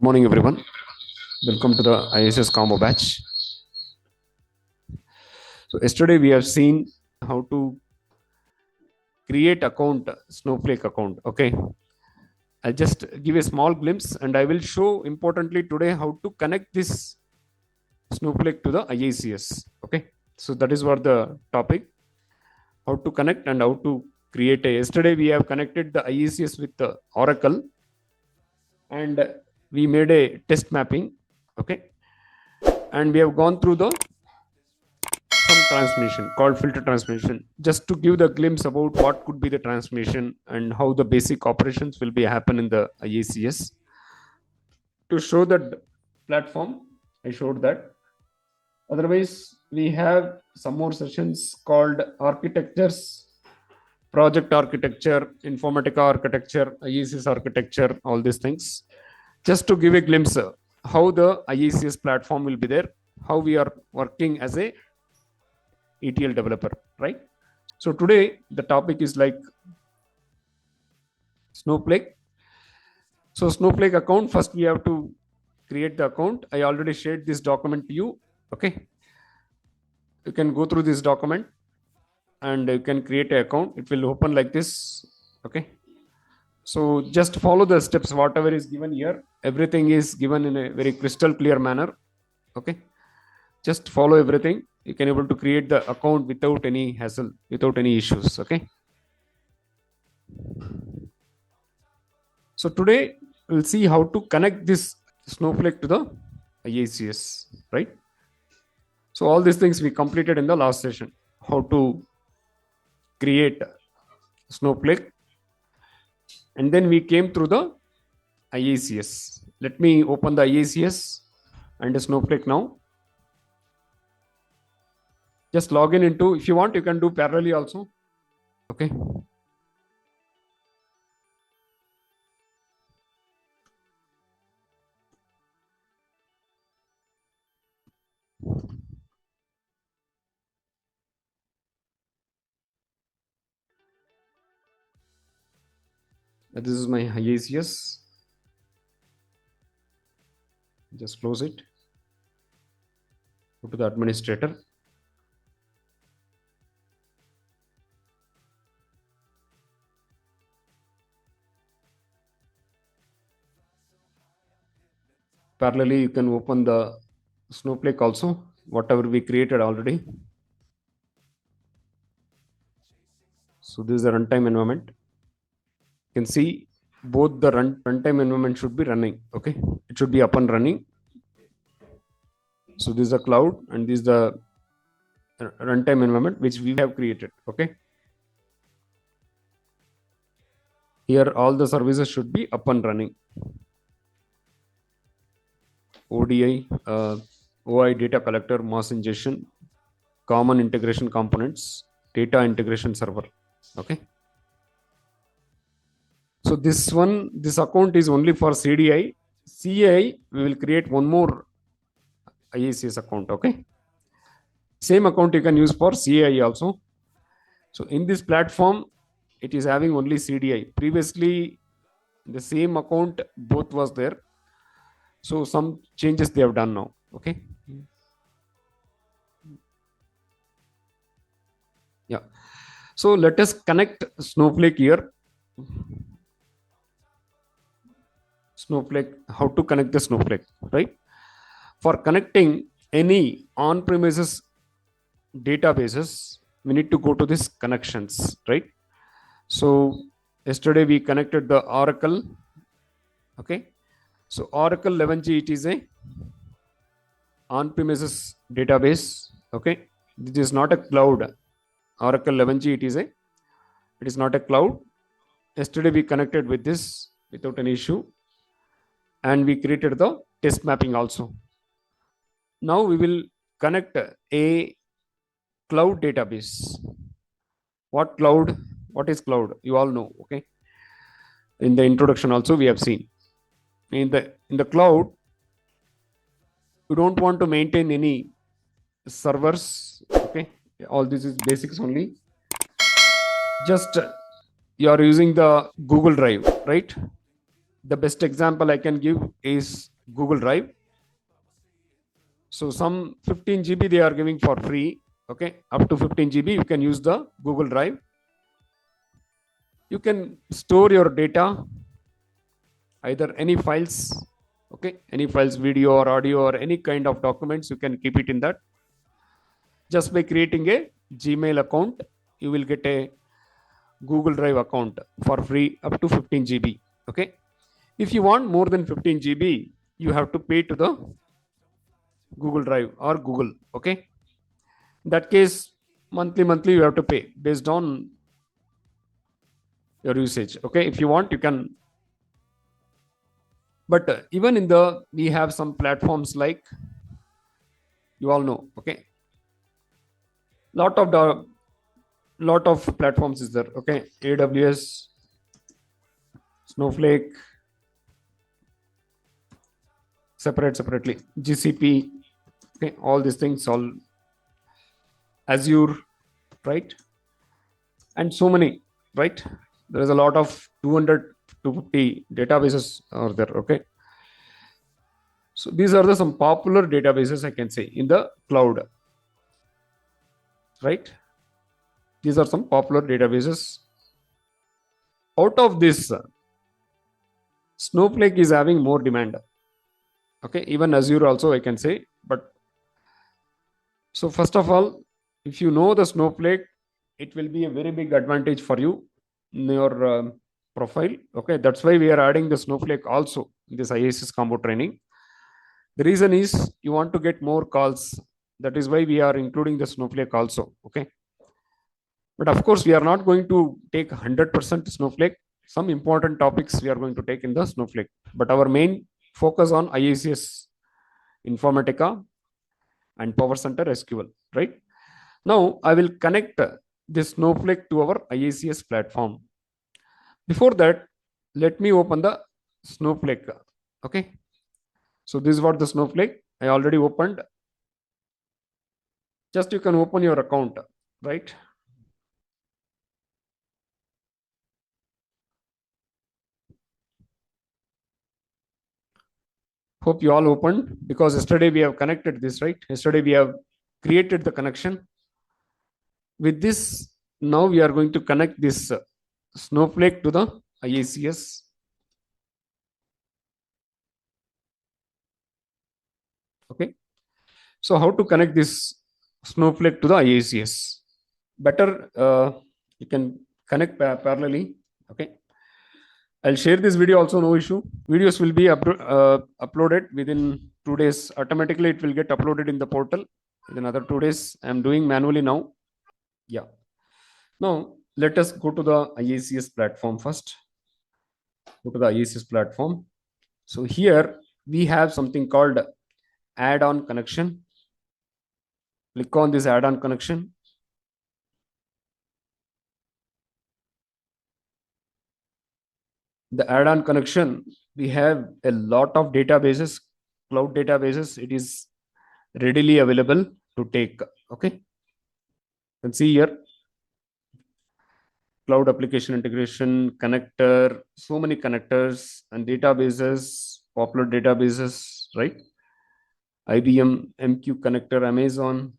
Morning everyone, welcome to the IICS Combo batch. So yesterday we have seen how to create account, Snowflake account. Okay, I'll just give a small glimpse and I will show importantly today how to connect this Snowflake to the IICS. Okay, so that is what the topic, how to connect and how to create yesterday we have connected the IICS with the Oracle and we made a test mapping. Okay, and we have gone through the some transmission called filter transmission, just to give the glimpse about what could be the transmission and how the basic operations will be happen in the IICS. To show that platform, I showed that. Otherwise, we have some more sessions called architectures, project architecture, Informatica architecture, IICS architecture, all these things. Just to give a glimpse how the IICS platform will be there, how we are working as a ETL developer, right? So today the topic is like Snowflake. So Snowflake account, first we have to create the account. I already shared this document to you. Okay, you can go through this document and you can create an account. It will open like this. Okay, so just follow the steps, whatever is given here. Everything is given in a very crystal clear manner. Okay, just follow everything. You can able to create the account without any hassle, without any issues. Okay, so today we'll see how to connect this Snowflake to the IICS, right? So all these things we completed in the last session, how to create Snowflake, and then we came through the IICS. Let me open the IICS and the Snowflake now. Just log in into, if you want, you can do parallelly also. Okay. This is my IICS. Just close it. Go to the administrator. Parallelly, you can open the Snowflake also, whatever we created already. So this is the runtime environment. You can see both the runtime environment should be running. Okay, it should be up and running. So this is a cloud and this is the runtime environment which we have created. Okay, here all the services should be up and running. ODI, OI data collector, mass ingestion, common integration components, data integration server. Okay, so this account is only for CDI. CAI, we will create one more IICS account. Okay, same account you can use for CAI also. So in this platform, it is having only CDI. Previously, the same account both was there. So some changes they have done now. Okay. Yeah. So let us connect Snowflake here. Snowflake, how to connect the Snowflake, right? For connecting any on-premises databases, we need to go to this connections, right? So yesterday we connected the Oracle. Okay. So Oracle 11G, it is a on-premises database. Okay, this is not a cloud. Oracle 11G, it is not a cloud. Yesterday we connected with this without an issue, and we created the test mapping also. Now we will connect a cloud database. What cloud? What is cloud? You all know. Okay, in the introduction also we have seen. In the cloud, you don't want to maintain any servers. Okay, all this is basics only. Just you are using the Google Drive, right? The best example I can give is Google Drive. So some 15 GB they are giving for free. Okay, up to 15 GB you can use the Google Drive. You can store your data, either any files, okay, any files, video or audio or any kind of documents, you can keep it in that. Just by creating a Gmail account, you will get a Google Drive account for free up to 15 GB. Okay, if you want more than 15 GB, you have to pay to the Google Drive or Google. Okay, in that case, monthly you have to pay based on your usage. Okay, if you want, you can. But even in the, we have some platforms like, you all know. Okay, lot of platforms is there. Okay, AWS, Snowflake, separately, GCP. Okay, all these things, all Azure, right? And so many, right? There is a lot of 200 to 50 databases are there. Okay, so these are the some popular databases I can say in the cloud, right? These are some popular databases. Out of this, Snowflake is having more demand. Okay, even Azure also I can say. But so first of all, if you know the Snowflake, it will be a very big advantage for you in your profile. Okay, that's why we are adding the Snowflake also in this IICS Combo Training. The reason is you want to get more calls. That is why we are including the Snowflake also. Okay, but of course we are not going to take 100% Snowflake. Some important topics we are going to take in the Snowflake, but our main focus on IICS Informatica and Power Center SQL. Right now I will connect this Snowflake to our IICS platform. Before that, let me open the Snowflake. Okay, so this is what the Snowflake I already opened. Just you can open your account, right? Hope you all opened, because yesterday we have connected this, right? Yesterday we have created the connection. With this, now we are going to connect this Snowflake to the IICS. Okay, so how to connect this Snowflake to the IICS? Better you can connect parallelly. Okay, I'll share this video also, no issue. Videos will be uploaded within 2 days. Automatically it will get uploaded in the portal within another 2 days. I'm doing manually now. Yeah, now let us go to the IICS platform first. Go to the IICS platform. So here we have something called add-on connection. Click on this add-on connection. The add-on connection, we have a lot of databases, cloud databases. It is readily available to take. Okay, you can see here cloud application integration connector, so many connectors and databases, popular databases, right? IBM MQ connector, Amazon,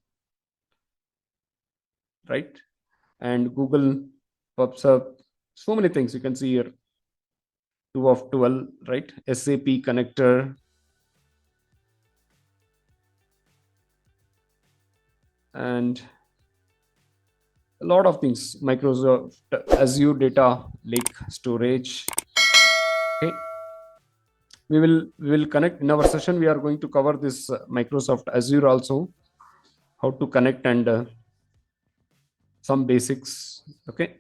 right? And Google pops up, so many things you can see here. 2 of 12, right? SAP connector, and a lot of things. Microsoft Azure data lake storage. Okay, we will connect in our session. We are going to cover this Microsoft Azure also, how to connect, and some basics. Okay,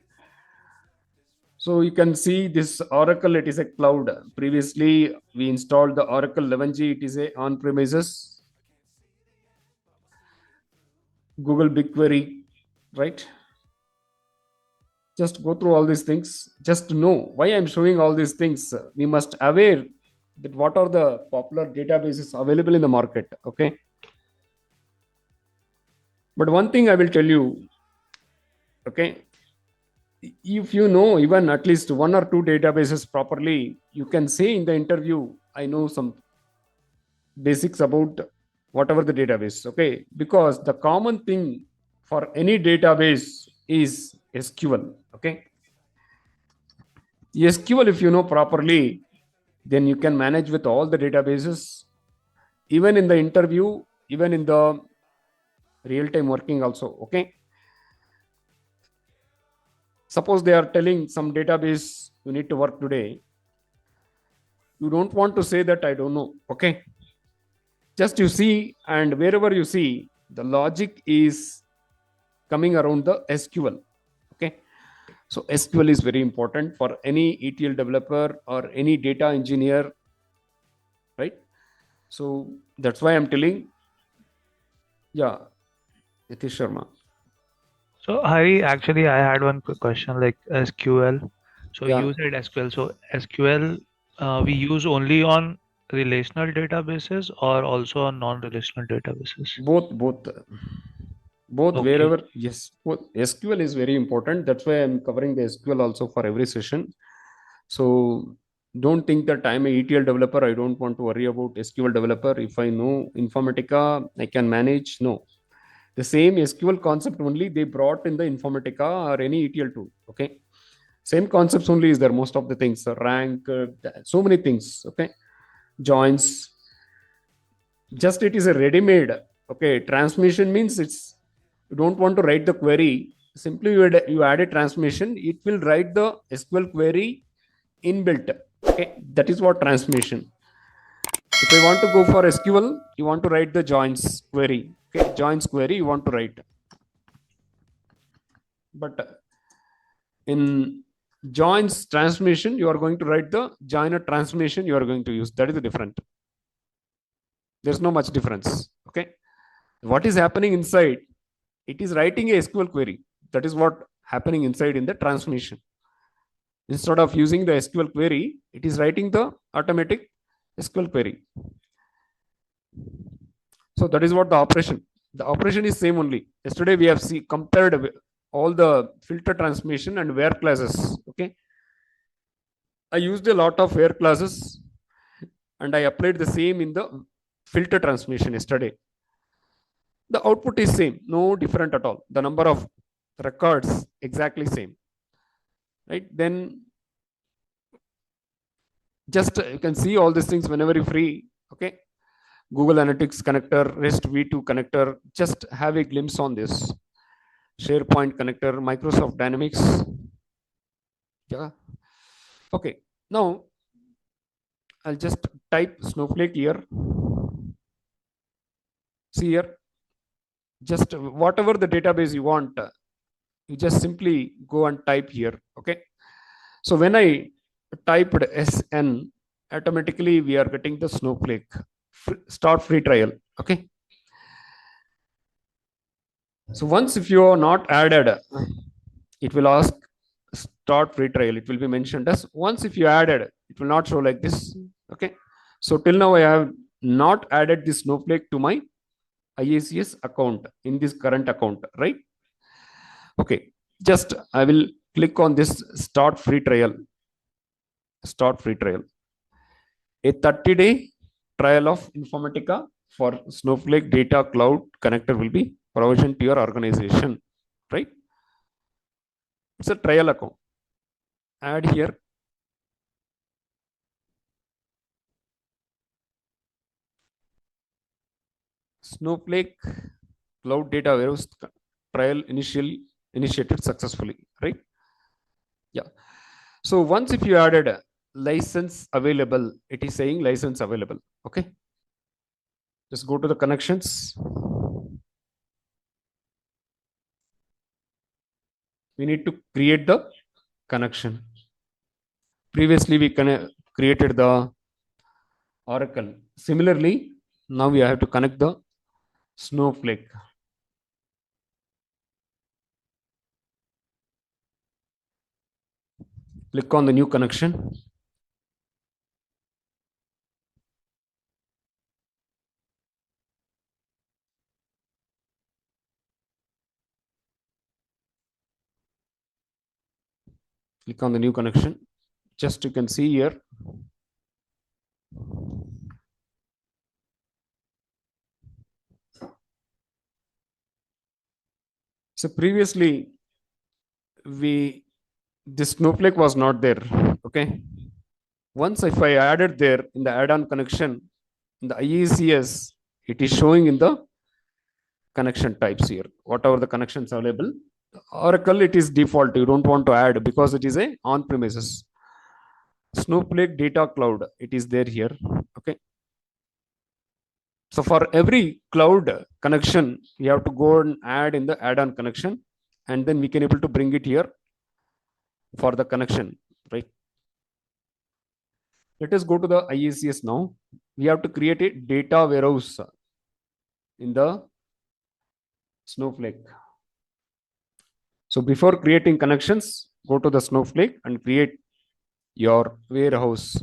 so you can see this Oracle, it is a cloud. Previously we installed the Oracle 11G, it is a on-premises. Google BigQuery, right? Just go through all these things. Just to know why I'm showing all these things, we must aware that what are the popular databases available in the market. Okay, but one thing I will tell you, okay, if you know even at least 1 or 2 databases properly, you can say in the interview, I know some basics about whatever the database. Okay, because the common thing for any database is SQL. Okay, SQL, if you know properly, then you can manage with all the databases, even in the interview, even in the real-time working also. Okay, suppose they are telling some database you need to work today, you don't want to say that I don't know. Okay, just you see, and wherever you see, the logic is coming around the SQL. Okay, so SQL is very important for any ETL developer or any data engineer, right? So that's why I'm telling. Yeah, Nitish Sharma. So Hari, actually, I had one quick question like SQL. So Yeah, you said SQL. So SQL, we use only on relational databases or also on non-relational databases? both Okay. wherever. Yes, both. SQL is very important. That's why I'm covering the SQL also for every session. So don't think that I'm a ETL developer, I don't want to worry about SQL developer. If I know Informatica, I can manage. No, the same SQL concept only they brought in the Informatica or any ETL tool. Okay, same concepts only is there. Most of the things, rank, so many things. Okay, joins, just it is a ready-made. Okay, transmission means it's, you don't want to write the query, simply you add a transmission, it will write the SQL query inbuilt. Okay, that is what transmission. If I want to go for SQL, you want to write the joins query. Okay, joins query you want to write, but in joins transmission you are going to write the joiner transmission you are going to use. That is the different. There's no much difference. Okay, what is happening inside, it is writing a SQL query. That is what happening inside in the transmission. Instead of using the SQL query, it is writing the automatic SQL query. So that is what the operation. The operation is same only. Yesterday we have compared all the filter transmission and where classes. Okay, I used a lot of where classes and I applied the same in the filter transmission yesterday. The output is same, no different at all. The number of records exactly same, right? Then just you can see all these things whenever you're free. Okay, Google Analytics connector, REST v2 connector, just have a glimpse on this. SharePoint connector, Microsoft Dynamics. Yeah. Okay, now I'll just type Snowflake here. See here, just whatever the database you want, you just simply go and type here. Okay, so when I typed SN, automatically we are getting the Snowflake. Start free trial. Okay, so once if you are not added, it will ask start free trial. It will be mentioned as once if you added, it will not show like this. Okay, so till now I have not added this Snowflake to my IICS account in this current account, right? Okay, just I will click on this start free trial. Start free trial. A 30-day trial of Informatica for Snowflake Data Cloud Connector will be provisioned to your organization, right? It's a trial account. Add here. Snowflake Cloud Data Warehouse trial initiated successfully, right? Yeah. So once if you added a license available, it is saying license available. Okay. Just go to the connections. We need to create the connection. Previously, we created the Oracle. Similarly, now we have to connect the Snowflake. Click on the new connection. Click on the new connection. Just you can see here. So previously, this Snowflake was not there. Okay. Once if I added there in the add-on connection in the IICS, it is showing in the connection types here, whatever the connections available. Oracle, it is default. You don't want to add because it is a on-premises. Snowflake Data Cloud, it is there here. Okay. So for every cloud connection, you have to go and add in the add-on connection, and then we can able to bring it here for the connection, right? Let us go to the IICS now. We have to create a data warehouse in the Snowflake. So before creating connections, go to the Snowflake and create your warehouse.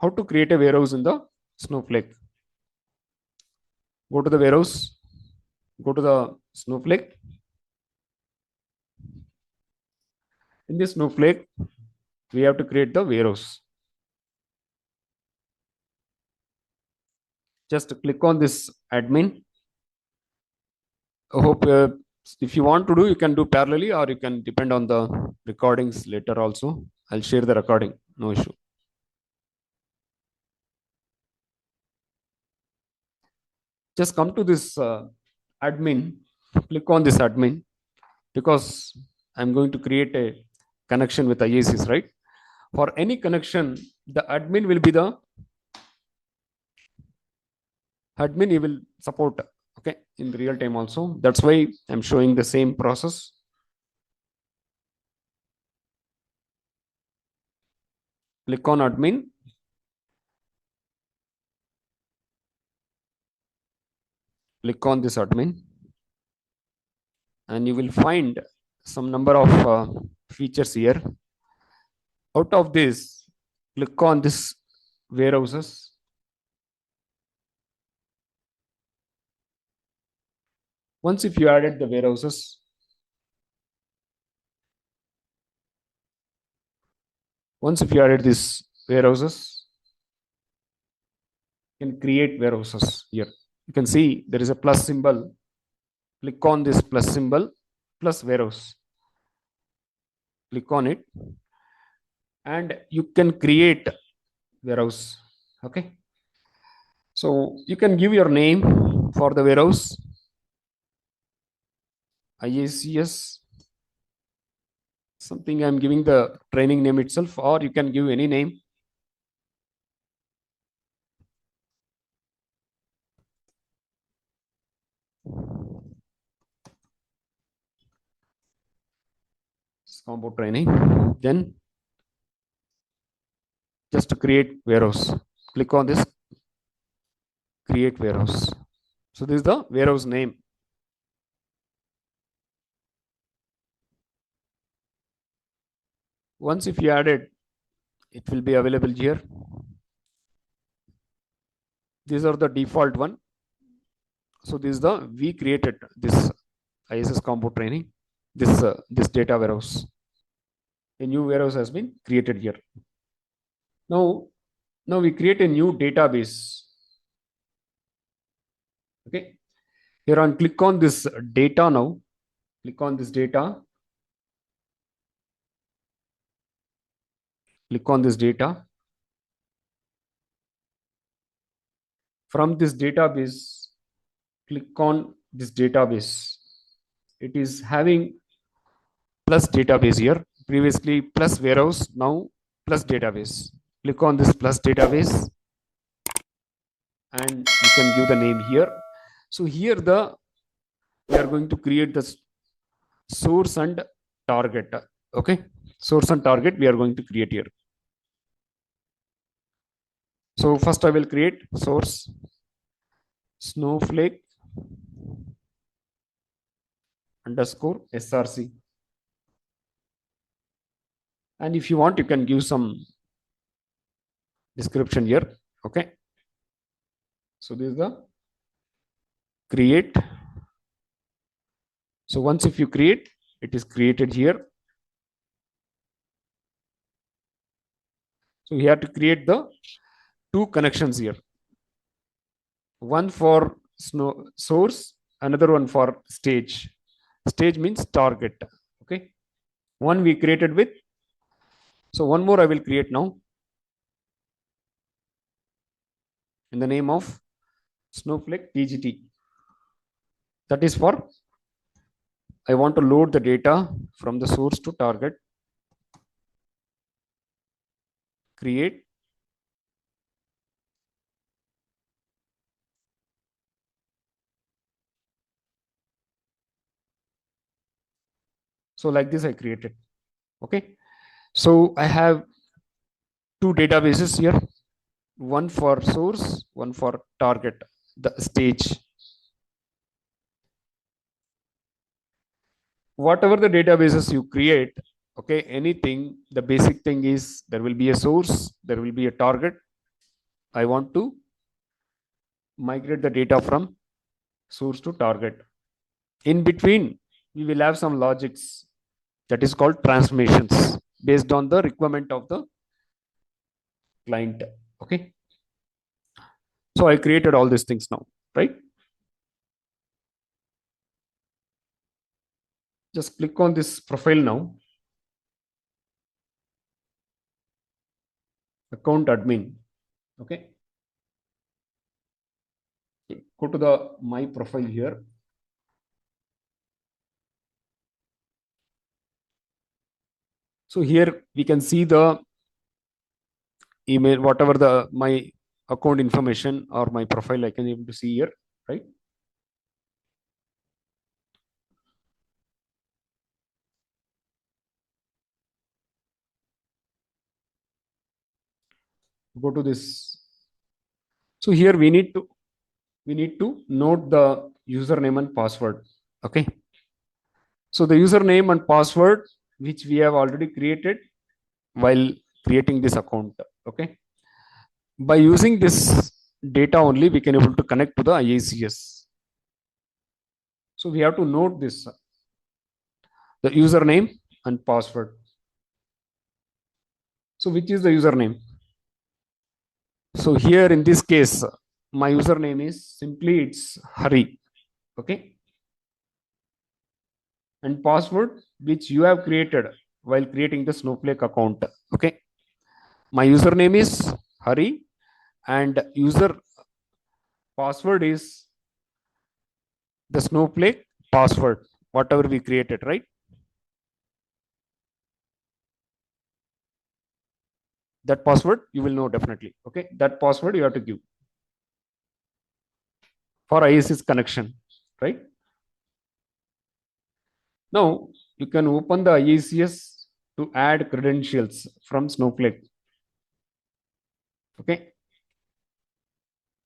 How to create a warehouse in the Snowflake? Go to the warehouse, go to the Snowflake. In this Snowflake, we have to create the warehouse. Just click on this admin. I hope if you want to do, you can do parallelly, or you can depend on the recordings later also. I'll share the recording, no issue. Just come to this admin, click on this admin, because I'm going to create a connection with IICS, right? For any connection, the admin will be the admin, he will support, okay, in the real time also. That's why I'm showing the same process. Click on admin. Click on this admin, and you will find some number of features here. Out of this, click on this warehouses. Once if you added the warehouses, these warehouses, you can create warehouses here. You can see there is a plus symbol. Click on this plus symbol, plus warehouse. Click on it, and you can create warehouse. Okay. So you can give your name for the warehouse. IICS. Something I'm giving the training name itself, or you can give any name. Combo training. Then just to create warehouse. Click on this create warehouse. So this is the warehouse name. Once if you add it, it will be available here. These are the default one. So this is the we created this IICS Combo Training. This data warehouse. A new warehouse has been created here. Now we create a new database. Okay. Here on click on this data now. Click on this data. Click on this data. From this database, click on this database. It is having plus database here. Previously plus warehouse, now plus database. Click on this plus database, and you can give the name here. So here we are going to create the source and target. Okay, source and target we are going to create here. So first I will create source Snowflake underscore src, and if you want you can give some description here. Okay, so this is the create. So once if you create, it is created here. So we have to create the two connections here, one for source, another one for stage. Stage means target. Okay. One we created with. So one more I will create now in the name of Snowflake TGT. That is for I want to load the data from the source to target. Create. So like this I created. Okay. So I have two databases here, one for source, one for target, the stage. Whatever the databases you create, okay, anything, the basic thing is there will be a source, there will be a target. I want to migrate the data from source to target. In between, we will have some logics that is called transformations based on the requirement of the client. Okay. So I created all these things now, right? Just click on this profile now. Account admin. Okay. Go to the my profile here. So here we can see the email, whatever the my account information or my profile I can able to see here, right? Go to this. So here we need to note the username and password. Okay. So the username and password which we have already created while creating this account. Okay. By using this data only, we can able to connect to the IICS. So we have to note this, the username and password. So which is the username? So here in this case, my username is simply it's Hari. Okay. And password which you have created while creating the Snowflake account. Okay. My username is Hari and user password is the Snowflake password, whatever we created, right? That password you will know definitely. Okay. That password you have to give for IICS connection, right? Now you can open the IICS to add credentials from Snowflake. Okay.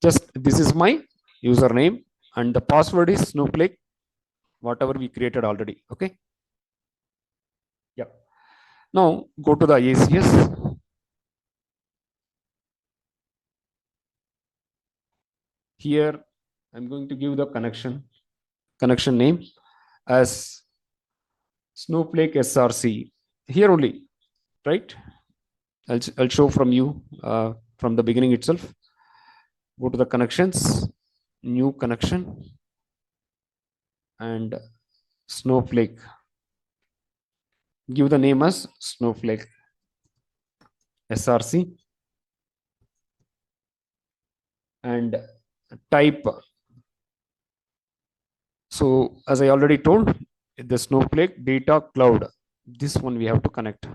Just this is my username and the password is Snowflake, whatever we created already. Okay. Yeah. Now go to the IICS. Here I'm going to give the connection name as Snowflake SRC. Here only, right? I'll show from you from the beginning itself. Go to the connections, new connection, and Snowflake. Give the name as Snowflake SRC and type. So as I already told, the Snowflake data cloud, this one we have to connect.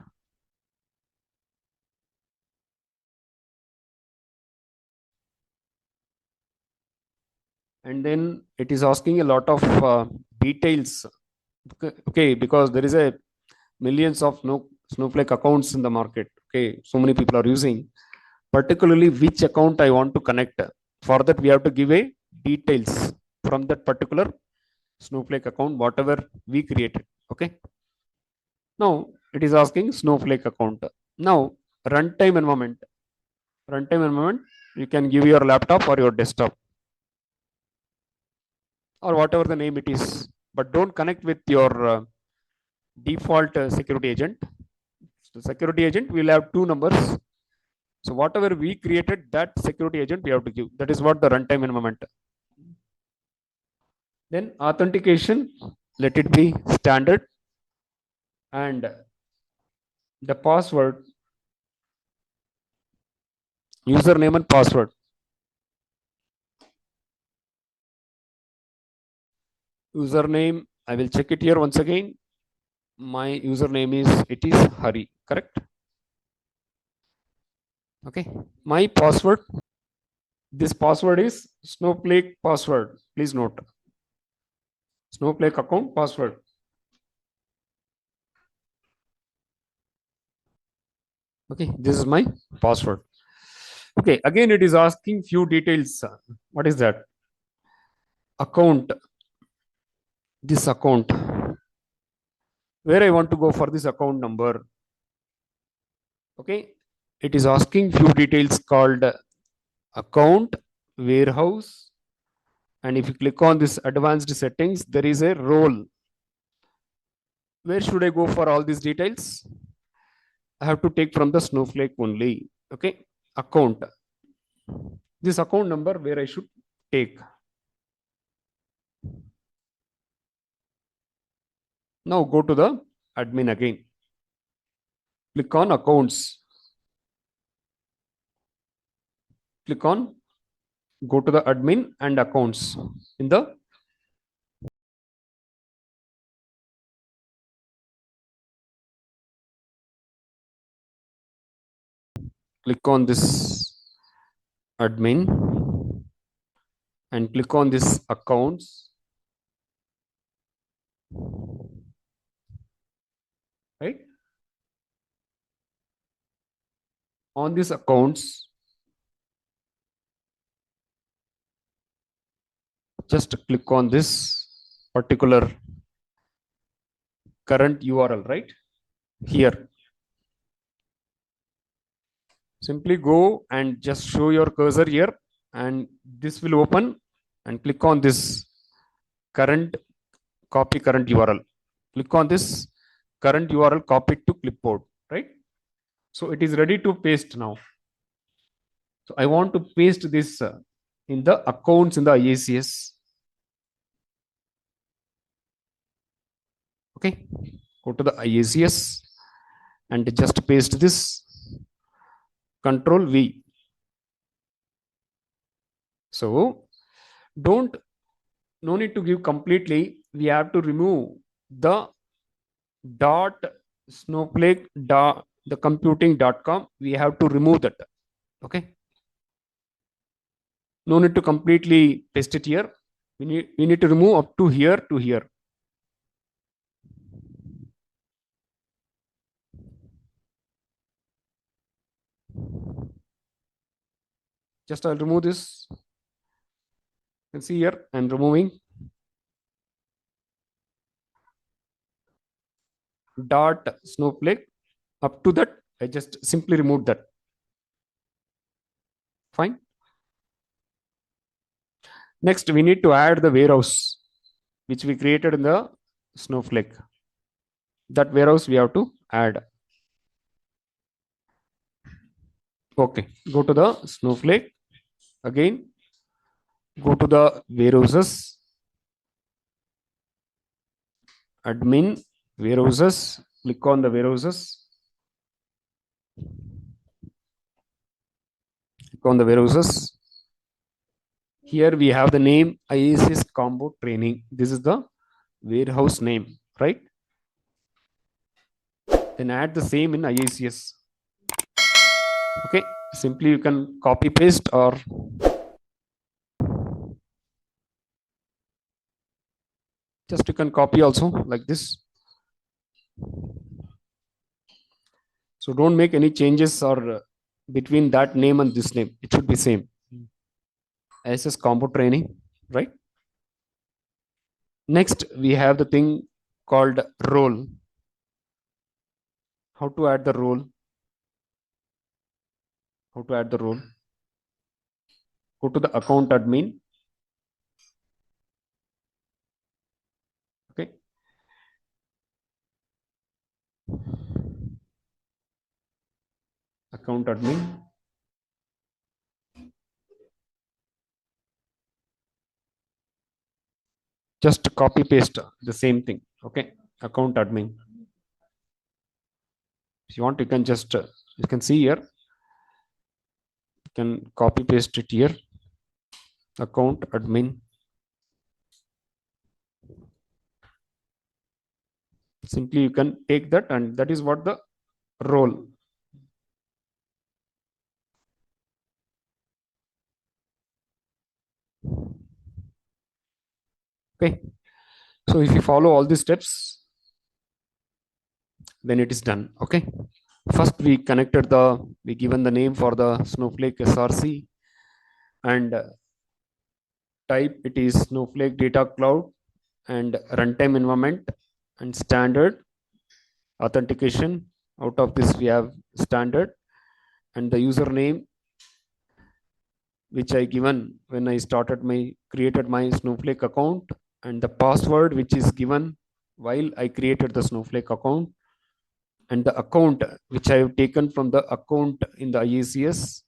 And then it is asking a lot of details. Okay, because there is a millions of Snowflake accounts in the market. Okay, so many people are using. Particularly which account I want to connect. For that, we have to give a details from that particular Snowflake account, whatever we created. Okay. Now it is asking Snowflake account. Now runtime environment. Runtime environment, you can give your laptop or your desktop or whatever the name it is, but don't connect with your default security agent. The security agent will have two numbers. So whatever we created, that security agent we have to give. That is what the runtime environment. Then authentication let it be standard, and the password, username and password. Username, I will check it here once again. My username is, it is Hari, correct? Okay. My password, this password is Snowflake password. Please note, Snowflake account password. Okay, this is my password. Okay, again it is asking few details. What is that? Account, this account, where I want to go for this account number. Okay, it is asking few details called account, warehouse, and if you click on this advanced settings, there is a role. Where should I go for all these details? I have to take from the Snowflake only. Okay, account, this account number where I should take. Now go to the admin again. Click on accounts. Click on, go to the admin and accounts. In the click on this admin and click on this accounts. Right? On this accounts, just click on this particular current URL, right? Here. Simply go and just show your cursor here, and this will open, and click on this current, copy current URL. Click on this current URL, copy it to clipboard, right? So it is ready to paste now. So I want to paste this in the accounts in the IICS. Okay, go to the IICS and just paste this, Control V. So no need to give completely. We have to remove the dot snowflake dot the computing.com. We have to remove that. Okay. No need to completely paste it here. We need to remove up to here to here. Just I'll remove this. You can see here I'm removing dot snowflake. Up to that, I just simply remove that. Fine. Next, we need to add the warehouse which we created in the Snowflake. That warehouse we have to add. Okay, go to the Snowflake again. Go to the warehouses, admin, warehouses. Click on the warehouses. Click on the warehouses. Here we have the name IICS Combo Training. This is the warehouse name, right? Then add the same in IICS. Okay, simply you can copy paste, or just you can copy also like this. So don't make any changes or between that name and this name. It should be same. IICS Combo Training, right? Next, we have the thing called role. How to add the role? How to add the role? Go to the account admin. Okay. Account admin. just copy paste the same thing. Okay, account admin. If you want, you can just you can see here, you can copy paste it here, account admin. Simply you can take that, and that is what the role. Okay, so if you follow all these steps, then it is done. Okay, first we connected we given the name for the Snowflake SRC, and type it is Snowflake data cloud, and runtime environment, and standard authentication. Out of this we have standard, and the username which I given when I created my Snowflake account, and the password which is given while I created the Snowflake account, and the account which I have taken from the account in the IICS,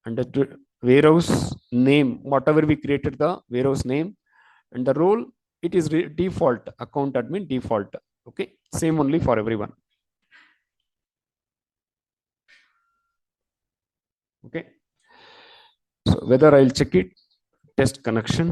and the warehouse name, whatever we created the warehouse name, and the role, it is default account admin default. Okay, same only for everyone. Okay, so whether I'll check it, test connection.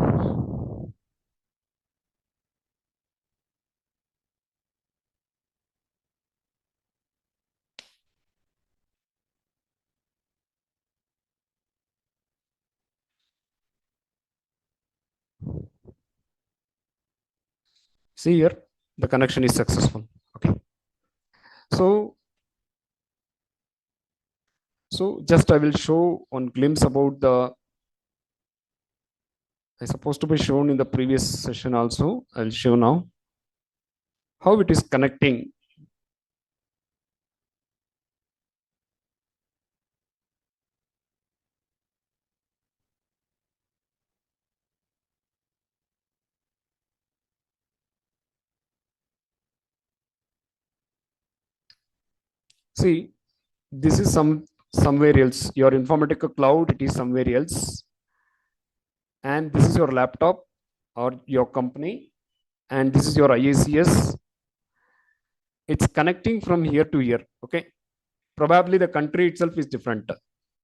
See here, the connection is successful. Okay, so just I will show one glimpse about the, I supposed to be shown in the previous session also. I'll show now how it is connecting. See, this is somewhere else. Your Informatica cloud, it is somewhere else, and this is your laptop or your company, and this is your IICS. It's connecting from here to here. Okay, probably the country itself is different.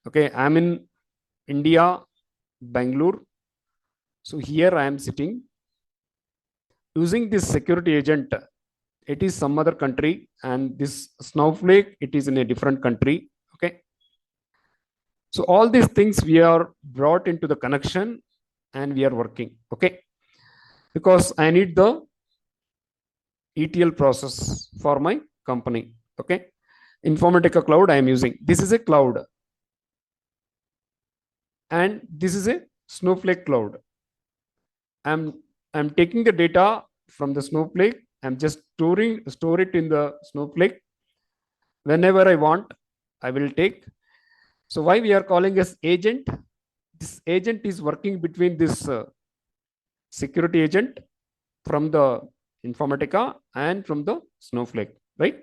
Okay, I'm in India, Bangalore. So here I am sitting using this security agent. It is some other country, and this Snowflake, it is in a different country. Okay, so all these things we are brought into the connection, and we are working. Okay, because I need the ETL process for my company. Okay, Informatica cloud I am using. This is a cloud, and this is a Snowflake cloud. I'm taking the data from the Snowflake. I'm just store it in the Snowflake. Whenever I want, I will take. So why we are calling as agent? This agent is working between this security agent from the Informatica and from the Snowflake, right?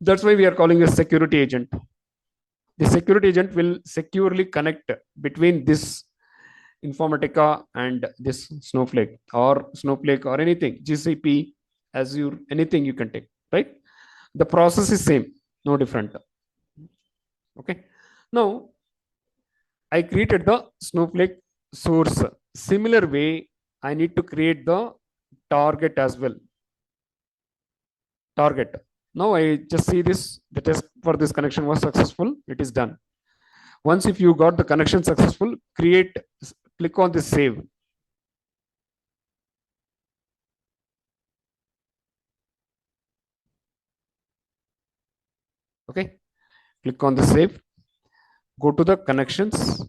That's why we are calling a security agent. The security agent will securely connect between this Informatica and this Snowflake or anything, GCP, Azure, anything you can take, right? The process is same, no different. Okay. Now, I created the Snowflake source. Similar way, I need to create the target as well. Target. Now I just see this, the test for this connection was successful. It is done. Once if you got the connection successful, click on this save. Okay. Click on the save. Go to the connections.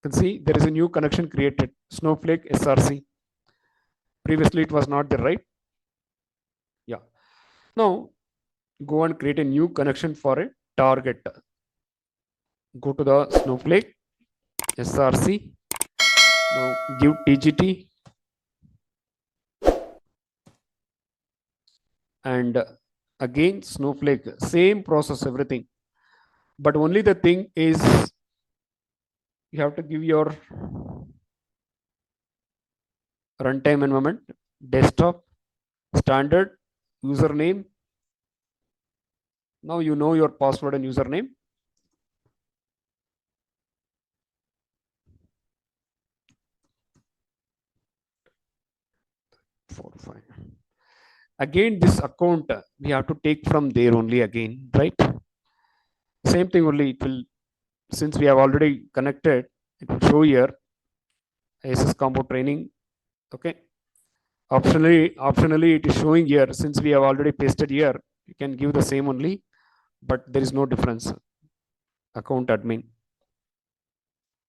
You can see there is a new connection created, Snowflake SRC. Previously it was not there, right? Yeah. Now go and create a new connection for a target. Go to the Snowflake SRC. Now give TGT and Again, Snowflake, same process, everything. But only the thing is, you have to give your runtime environment, desktop, standard, username. Now you know your password and username. Four, five. Again, this account we have to take from there only again, right? Same thing only. It will, since we have already connected, it will show here IICS Combo Training. Okay. Optionally, it is showing here. Since we have already pasted here, you can give the same only, but there is no difference. Account admin.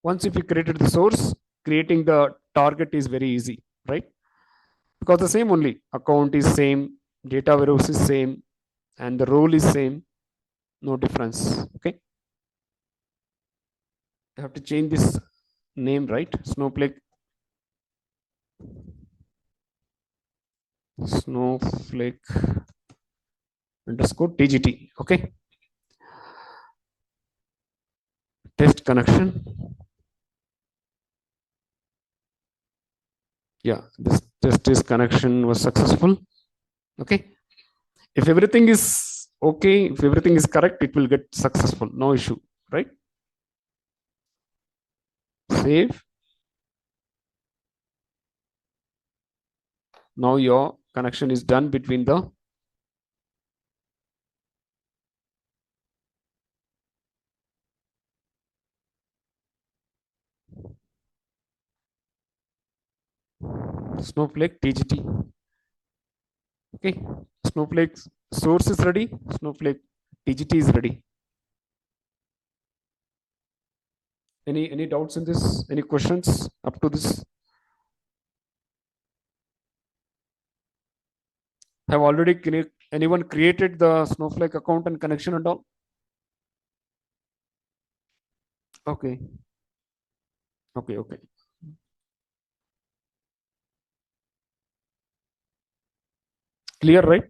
Once if you created the source, creating the target is very easy, right? Because the same only, account is same, data warehouse is same, and the role is same, no difference. Okay. I have to change this name, right? Snowflake underscore TGT. Okay. Test connection. Yeah, this connection was successful. Okay. If everything is okay, if everything is correct, it will get successful. No issue, right? Save. Now your connection is done between the Snowflake TGT. Okay. Snowflake source is ready. Snowflake TGT is ready. Any doubts in this? Any questions up to this? Have already anyone created the Snowflake account and connection and all? Okay. Okay. Clear, right?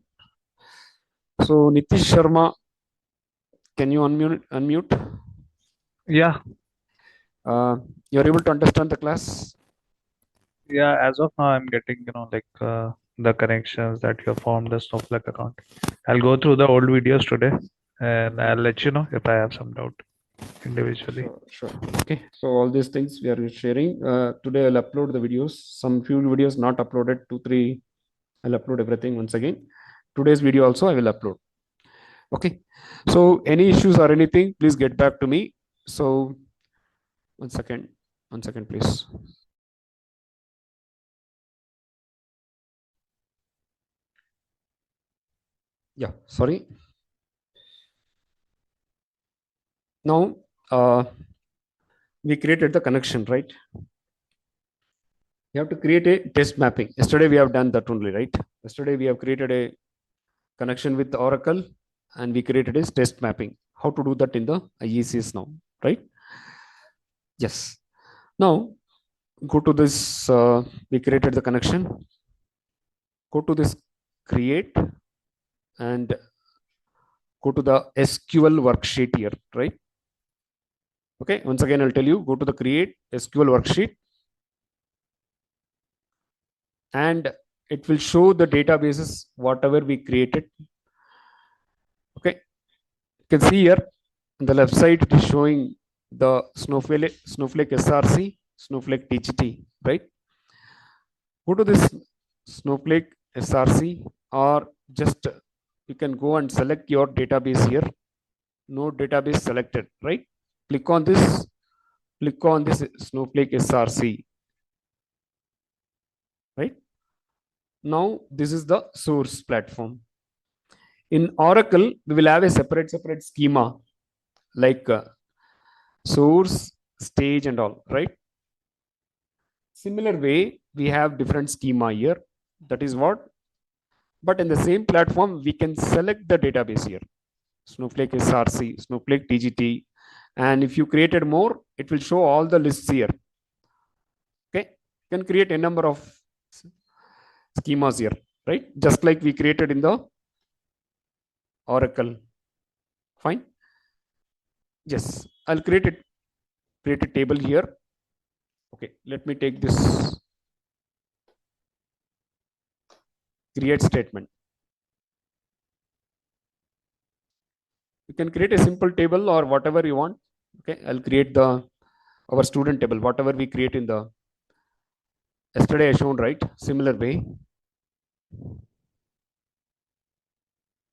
So Nitish Sharma, can you unmute? Yeah. You're able to understand the class? Yeah, as of now, I'm getting, the connections that you have formed the Snowflake account. I'll go through the old videos today and I'll let you know if I have some doubt individually. Sure. Okay. So all these things we are sharing. Today I'll upload the videos. Some few videos not uploaded, 2-3. I'll upload everything once again. Today's video also I will upload. Okay. So any issues or anything, please get back to me. So one second, please. Yeah, sorry. Now we created the connection, right? You have to create a test mapping. Yesterday we have done that only, right? Yesterday we have created a connection with Oracle and we created a test mapping. How to do that in the IICS now, right? Yes. Now go to this, we created the connection. Go to this create and go to the SQL worksheet here, right? Okay, once again, I'll tell you, go to the create SQL worksheet and it will show the databases, whatever we created. Okay, you can see here on the left side, it is showing the Snowflake SRC, Snowflake TGT, right? Go to this Snowflake SRC or just you can go and select your database here. No database selected, right? Click on this Snowflake SRC, right? Now this is the source platform. In Oracle, we will have a separate schema like source, stage and all, right? Similar way, we have different schema here. That is what? But in the same platform, we can select the database here. Snowflake SRC, Snowflake TGT. And if you created more, it will show all the lists here. Okay. You can create a number of schemas here, right? Just like we created in the Oracle. Fine. Yes, I'll create a table here. Okay, let me take this create statement. You can create a simple table or whatever you want. Okay, I'll create our student table, whatever we create in the yesterday I shown, right? Similar way.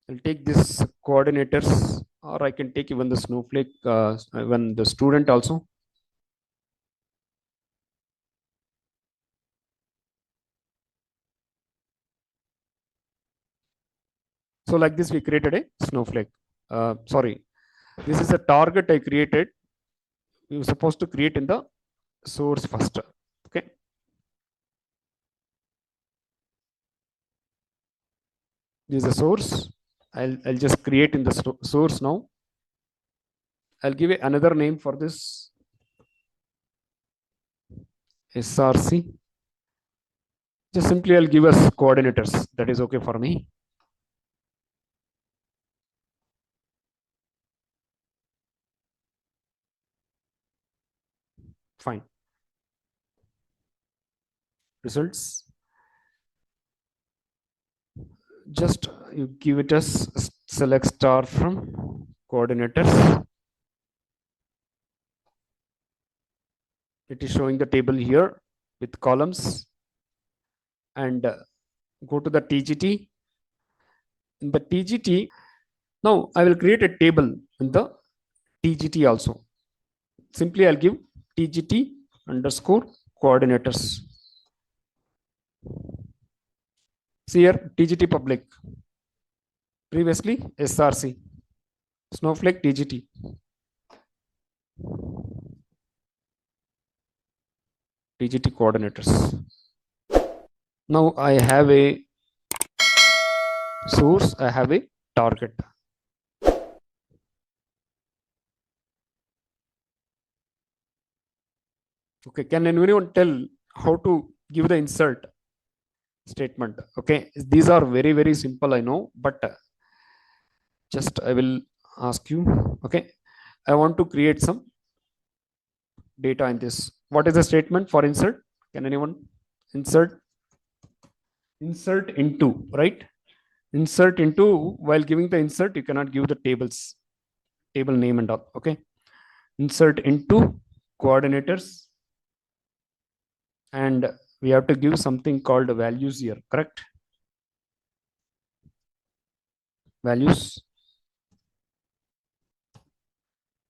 I'll take this coordinators, or I can take even the Snowflake, even the student also. So like this, we created a Snowflake. Sorry, this is a target I created. You're supposed to create in the source first. Okay. This is a source. I'll just create in the source now. I'll give another name for this SRC. Just simply I'll give us coordinators. That is okay for me. Fine. Results. Just you give it as select star from coordinators. It is showing the table here with columns, and go to the TGT. In the TGT, now I will create a table in the TGT also. Simply I'll give TGT underscore coordinators. See here, TGT public. Previously SRC. Snowflake TGT. TGT coordinators. Now I have a source, I have a target. Okay, can anyone tell how to give the insert statement? Okay, these are very, very simple, I know, but just I will ask you. Okay, I want to create some data in this. What is the statement for insert? Can anyone insert? Insert into, right? Insert into, while giving the insert, you cannot give the tables, table name and all. Okay, insert into coordinators, and we have to give something called values here, correct? Values.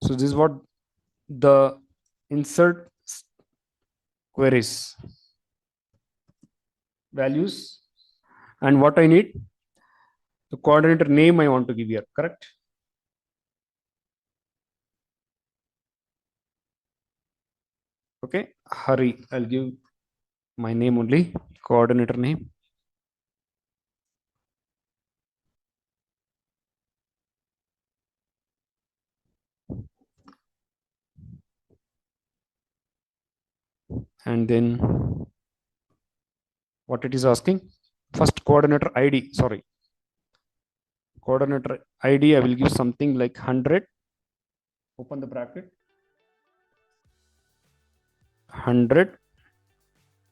So this is what the insert queries. Values, and what I need, the coordinator name I want to give here, correct? Okay, hurry, I'll give my name only, coordinator name. And then what it is asking, first coordinator ID, sorry, coordinator ID, I will give something like 100, open the bracket, 100,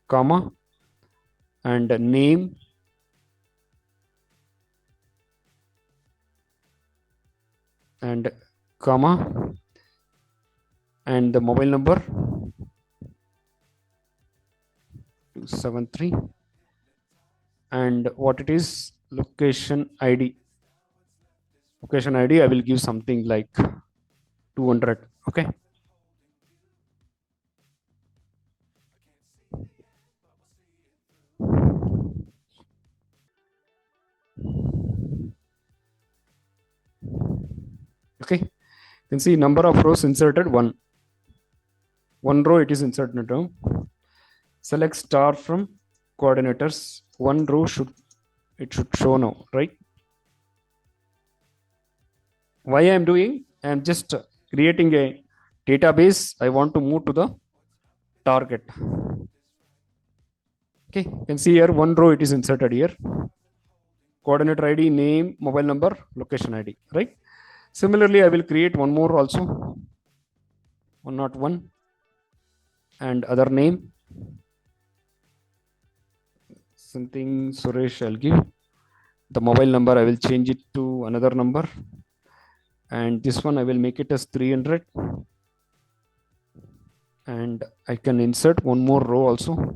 comma, and name, and comma, and the mobile number 273, and what it is, location ID. Location ID, I will give something like 200. Okay. Okay. You can see number of rows inserted, one row it is inserted now. Select star from coordinators. One row should show now, right? Why I am doing? I am just creating a database. I want to move to the target. Okay, you can see here one row it is inserted here. coordinator ID, name, mobile number, location ID, right? Similarly, I will create one more also, 101, and other name, something Suresh I'll give. The mobile number, I will change it to another number. And this one, I will make it as 300. And I can insert one more row also.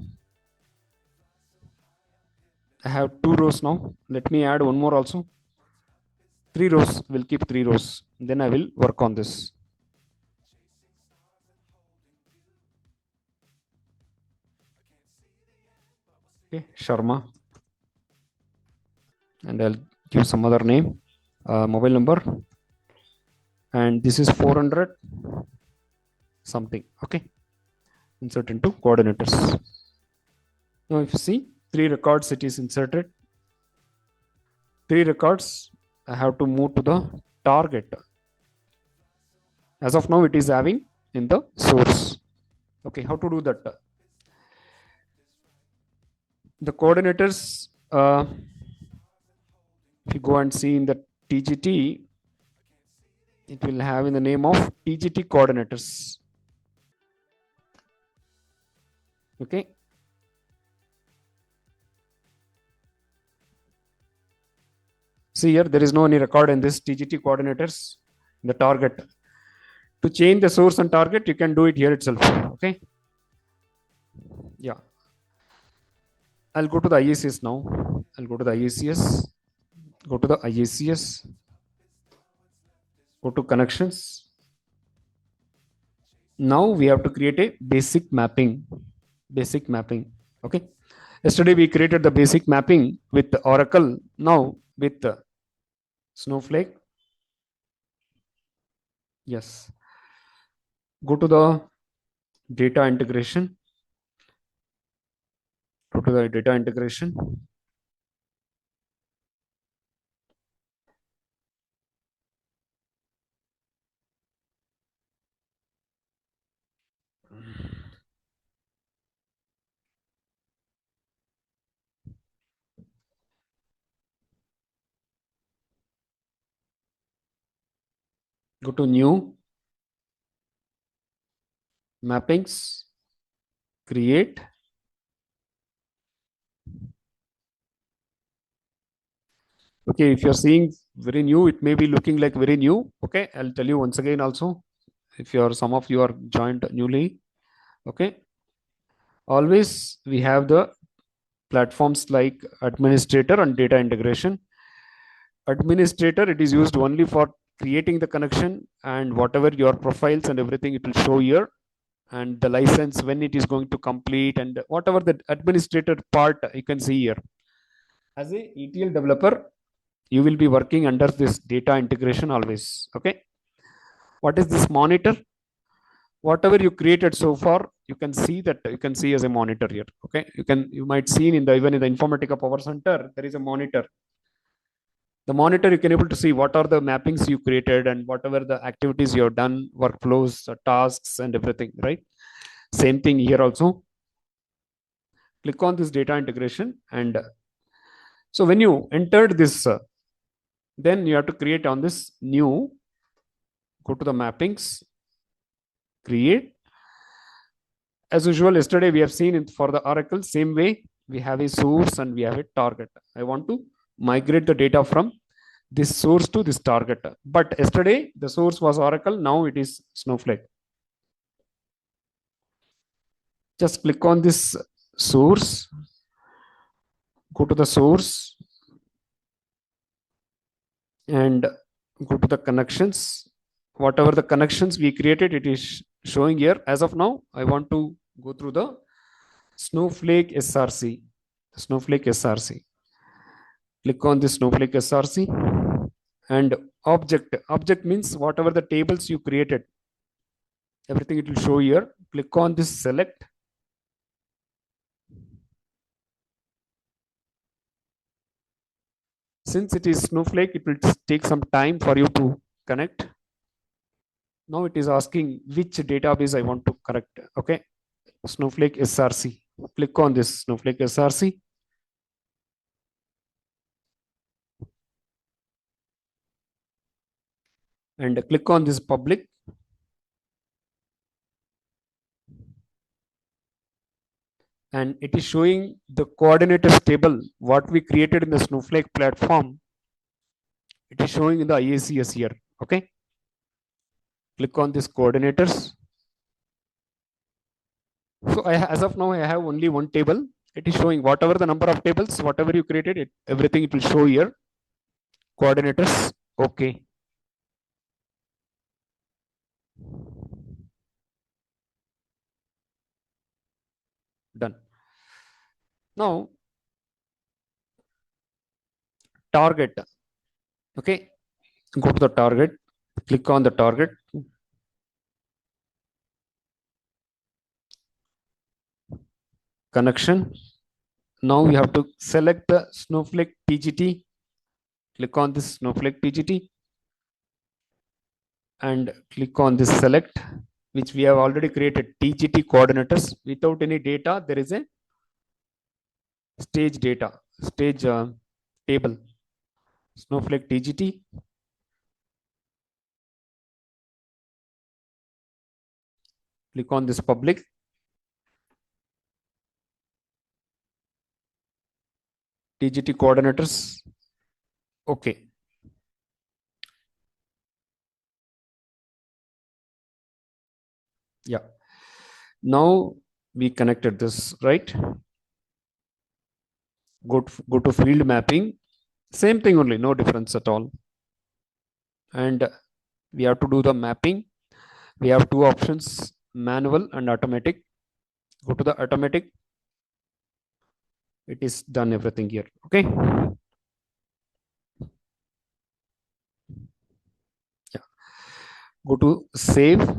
I have 2 rows now. Let me add one more also. 3 rows, we'll keep 3 rows. Then I will work on this. Okay, Sharma. And I'll give some other name, mobile number. And this is 400 something. Okay. Insert into coordinators. Now if you see 3 records, it is inserted. 3 records, I have to move to the target. As of now, it is having in the source. Okay, how to do that? The coordinators, if you go and see in the TGT, it will have in the name of TGT coordinators. Okay. See here, there is no any record in this TGT coordinators, the target. To change the source and target, you can do it here itself. Okay. Yeah. I'll go to the IICS now. I'll go to the IICS. Go to the IICS. Go to connections. Now we have to create a basic mapping. Basic mapping. Okay. Yesterday we created the basic mapping with Oracle. Now with Snowflake. Yes. Go to the data integration. Go to the data integration. Go to new mappings, create. Okay, if you're seeing very new, it may be looking like very new. Okay, I'll tell you once again also, if you're some of you are joined newly. Okay, always we have the platforms like administrator and data integration. Administrator, it is used only for creating the connection, and whatever your profiles and everything, it will show here, and the license when it is going to complete, and whatever the administrator part you can see here. As a ETL developer, you will be working under this data integration always. Okay. What is this monitor? Whatever you created so far, you can see that you can see as a monitor here. Okay. You might see in the even in the Informatica Power Center, there is a monitor. The monitor, you can able to see what are the mappings you created and whatever the activities you have done, workflows, tasks, and everything, right? Same thing here also. Click on this data integration, and so when you entered this, then you have to create on this new, go to the mappings, create. As usual, yesterday we have seen for the Oracle, same way, we have a source and we have a target. I want to migrate the data from this source to this target. But yesterday the source was Oracle, now it is Snowflake. Just click on this source, go to the source, and go to the connections. Whatever the connections we created, it is showing here. As of now, I want to go through the Snowflake SRC. Snowflake SRC. Click on the Snowflake SRC, and object. Object means whatever the tables you created, everything it will show here. Click on this select. Since it is Snowflake, it will take some time for you to connect. Now it is asking which database I want to connect. Okay, Snowflake SRC. Click on this Snowflake SRC. and click on this public. And it is showing the coordinators table, what we created in the Snowflake platform. It is showing in the IICS here. Okay. Click on this coordinators. So as of now, I have only one table. It is showing whatever the number of tables, whatever you created, everything it will show here. Coordinators. Okay. Done. Now, target. Okay. Go to the target. Click on the target. Connection. Now we have to select the Snowflake TGT. Click on this Snowflake TGT and click on this select, which we have already created TGT coordinators. Without any data, there is a stage data, stage table. Snowflake TGT. Click on this public. TGT coordinators. Okay. Yeah. Now we connected this, right? Go to field mapping. Same thing only, no difference at all. And we have to do the mapping. We have two options, manual and automatic. Go to the automatic. It is done everything here. Okay. Yeah. Go to save.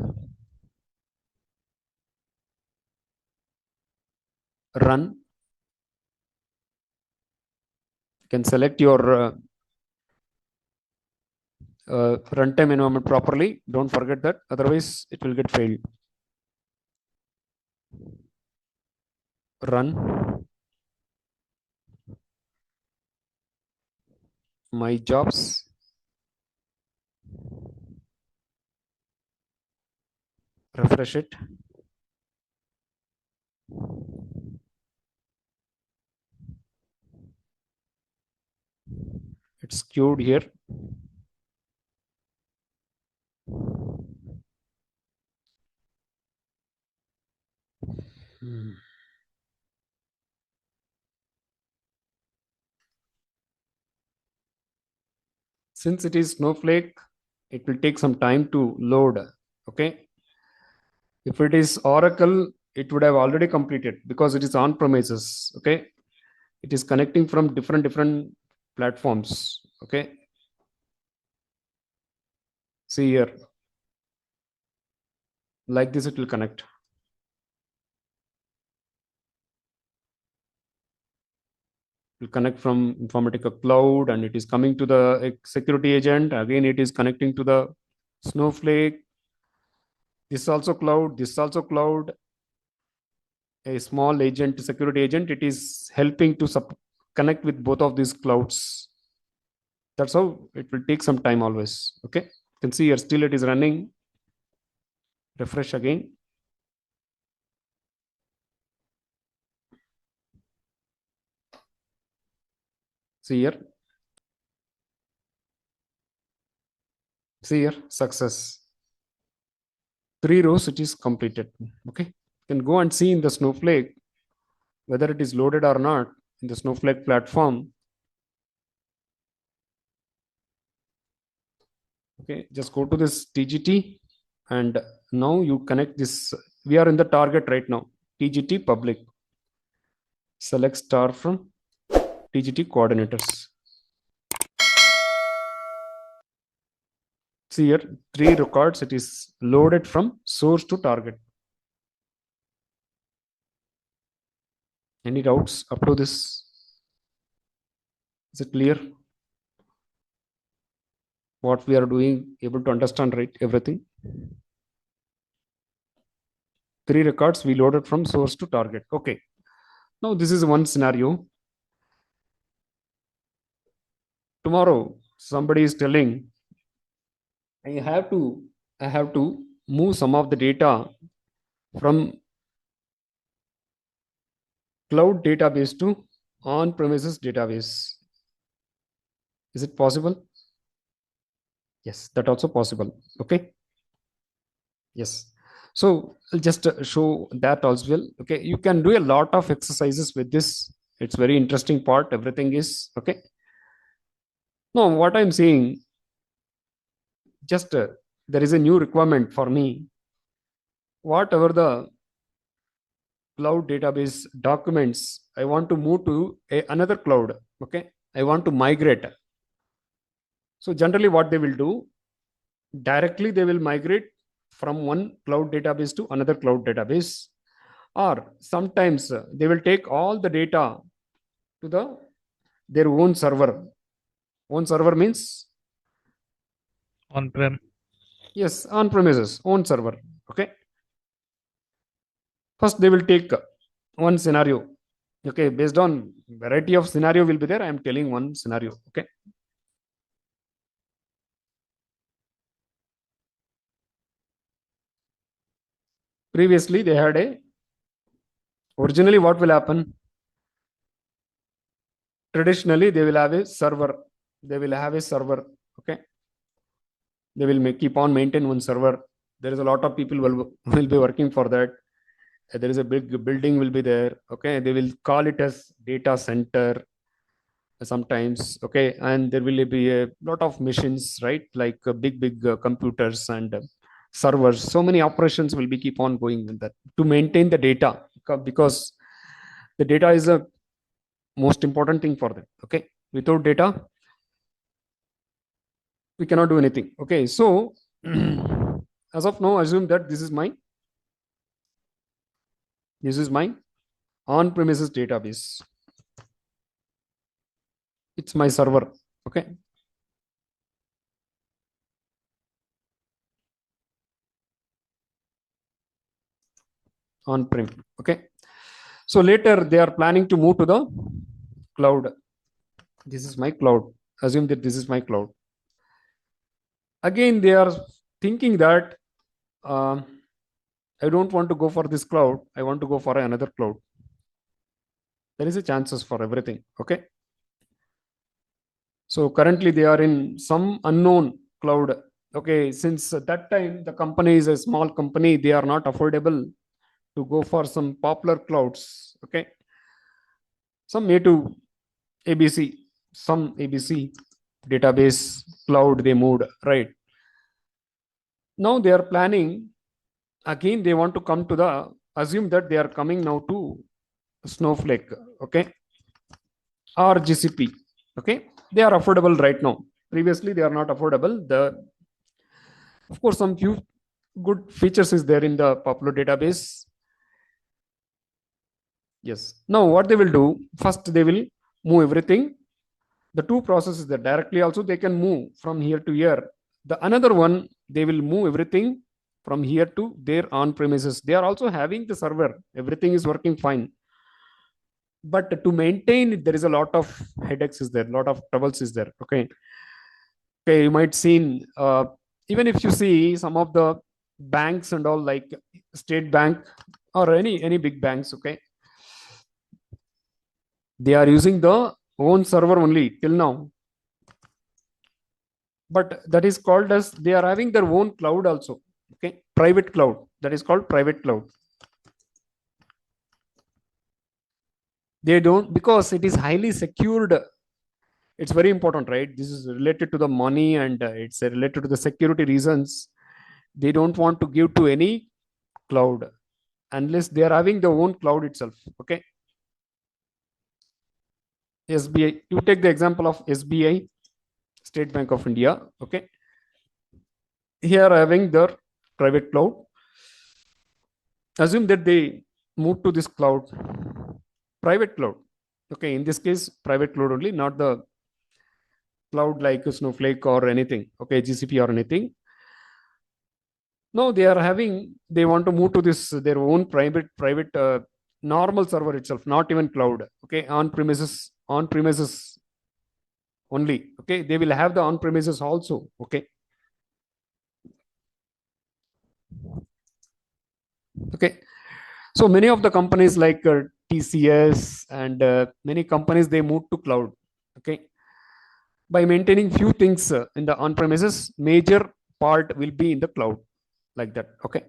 Run. You can select your runtime environment properly. Don't forget that. Otherwise, it will get failed. Run. My jobs. Refresh it. It's queued here. Since it is Snowflake, it will take some time to load. Okay. If it is Oracle, it would have already completed because it is on premises. Okay. It is connecting from different platforms. Okay. See here. Like this, it will connect. Will connect from Informatica Cloud, and it is coming to the security agent. Again, it is connecting to the Snowflake. This is also cloud. This is also cloud. A small agent, security agent, it is helping to connect with both of these clouds. That's how it will take some time always. Okay. You can see here still it is running. Refresh again. See here. See here, success. 3 rows, it is completed. Okay. You can go and see in the Snowflake whether it is loaded or not in the Snowflake platform. Okay, just go to this TGT and now you connect this. We are in the target right now. TGT public. Select star from TGT coordinators. See here, 3 records. It is loaded from source to target. Any doubts up to this? Is it clear? What we are doing, able to understand, right? Everything. 3 records we loaded from source to target. Okay. Now this is one scenario. Tomorrow, somebody is telling I have to move some of the data from cloud database to on-premises database. Is it possible? Yes, that also possible. Okay. Yes. So I'll just show that as well. Okay. You can do a lot of exercises with this. It's very interesting part. Everything is okay. No, what I'm saying, just there is a new requirement for me. Whatever the cloud database documents, I want to move to another cloud. Okay. I want to migrate. So generally what they will do, directly they will migrate from one cloud database to another cloud database, or sometimes they will take all the data to their own server. Own server means, On-prem. yes, on premises, own server. Okay. First they will take one scenario. Okay, based on variety of scenario will be there. I am telling one scenario. Okay. Previously they had originally what will happen? Traditionally they will have a server. They will have a server. Okay. They will keep on maintain one server. There is a lot of people will be working for that. There is a big building will be there. Okay. They will call it as data center sometimes. Okay. And there will be a lot of machines, right? Like big computers and servers. So many operations will be keep on going with that to maintain the data, because the data is a most important thing for them. Okay. Without data, we cannot do anything. Okay. So as of now, assume that this is my on-premises database. It's my server. Okay. On-prem. Okay. So later they are planning to move to the cloud. This is my cloud. Assume that this is my cloud. Again, they are thinking that I don't want to go for this cloud. I want to go for another cloud. There is a chances for everything. Okay. So currently they are in some unknown cloud. Okay. Since that time the company is a small company, they are not affordable to go for some popular clouds. Okay. Some A2 ABC, some ABC database cloud they moved, right? Now they are planning, again they want to come to the, assume that they are coming now to Snowflake. Okay. Or GCP. Okay. They are affordable right now. Previously they are not affordable. Of course, some few good features is there in the popular database. Yes. Now what they will do, first they will move everything. The two processes that directly also they can move from here to here. The another one, they will move everything from here to their on premises. They are also having the server. Everything is working fine. But to maintain it, there is a lot of headaches is there, a lot of troubles is there. Okay. Okay. You might seen, even if you see some of the banks and all, like State Bank or any big banks. Okay. They are using the own server only till now, but that is called as, they are having their own cloud also. Okay. Private cloud, that is called private cloud. They don't, because it is highly secured. It's very important, right? This is related to the money, and it's related to the security reasons. They don't want to give to any cloud unless they are having their own cloud itself. Okay. SBI, you take the example of SBI, State Bank of India. Okay. Here having their private cloud. Assume that they move to this cloud, private cloud. Okay. In this case, private cloud only, not the cloud like Snowflake or anything. Okay. GCP or anything. No, they are having, they want to move to this, their own private normal server itself, not even cloud. Okay. On premises only. Okay. They will have the on premises also. Okay. Okay. So many of the companies like TCS and many companies, they move to cloud. Okay. By maintaining few things in the on-premises, major part will be in the cloud, like that. Okay.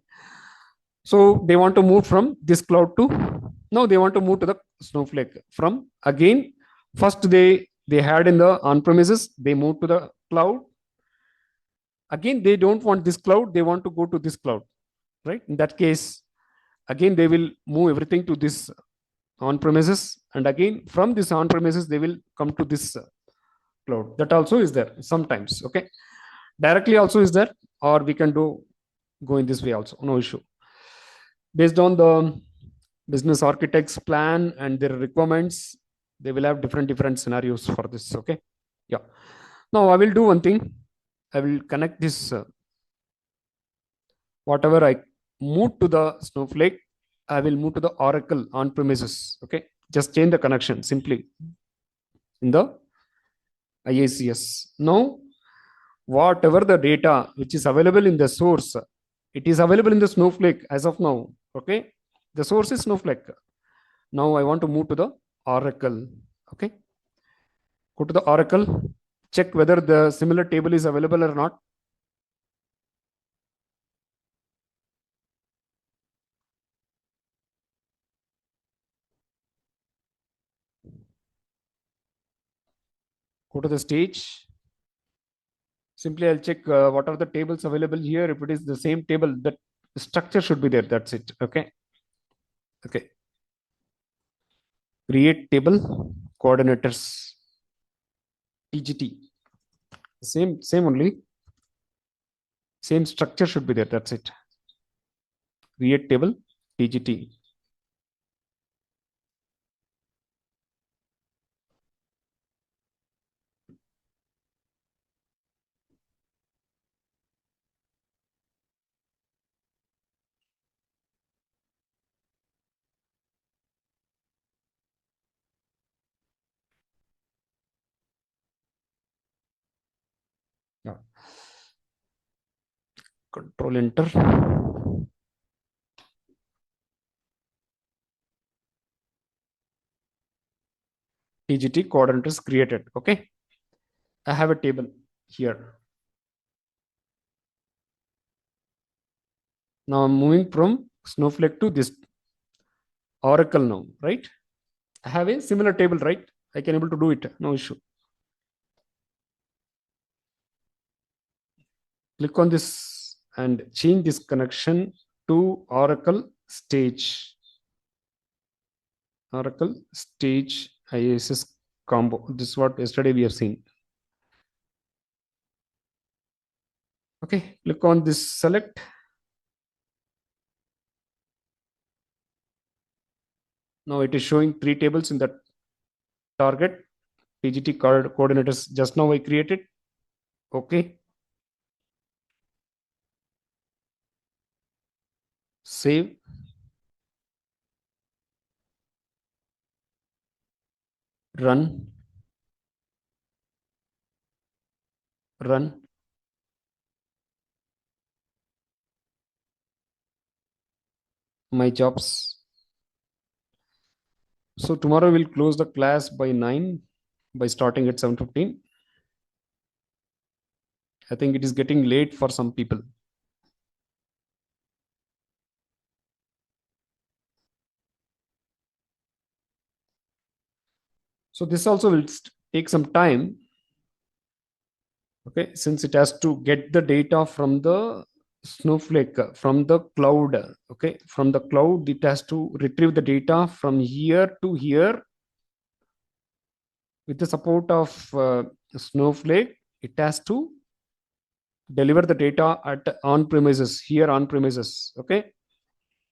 So they want to move from this cloud to, now they want to move to the Snowflake. From again, first they had in the on-premises, they moved to the cloud. Again, they don't want this cloud, they want to go to this cloud, right? In that case, again they will move everything to this on-premises, and again from this on-premises they will come to this cloud. That also is there sometimes. Okay. Directly also is there, or we can do go in this way also, no issue. Based on the business architect's plan and their requirements, they will have different scenarios for this. Okay. Yeah. Now I will do one thing. I will connect this whatever I move to the Snowflake, I will move to the Oracle on premises. Okay. Just change the connection simply in the IICS. Now, whatever the data which is available in the source, it is available in the Snowflake as of now. Okay. The source is Snowflake. Now I want to move to the Oracle. Okay. Go to the Oracle, check whether the similar table is available or not. Go to the stage. Simply I'll check what are the tables available here. If it is the same table, that structure should be there. That's it. Okay. Okay. Create table, coordinators, TGT. Same only. Same structure should be there. That's it. Create table, TGT. Yeah. Control enter. TGT coordinators created. Okay. I have a table here. Now I'm moving from Snowflake to this Oracle now, right? I have a similar table, right? I can able to do it. No issue. Click on this and change this connection to Oracle stage. Oracle stage IICS combo. This is what yesterday we have seen. Okay, click on this select. Now it is showing 3 tables in the target. TGT coordinators just now I created. Okay. Save. Run. Run. My jobs. So tomorrow we'll close the class by 9 by starting at 7:15. I think it is getting late for some people. So this also will take some time. Okay, since it has to get the data from the Snowflake, from the cloud. Okay, from the cloud, it has to retrieve the data from here to here. With the support of Snowflake, it has to deliver the data at on premises, here on premises. Okay,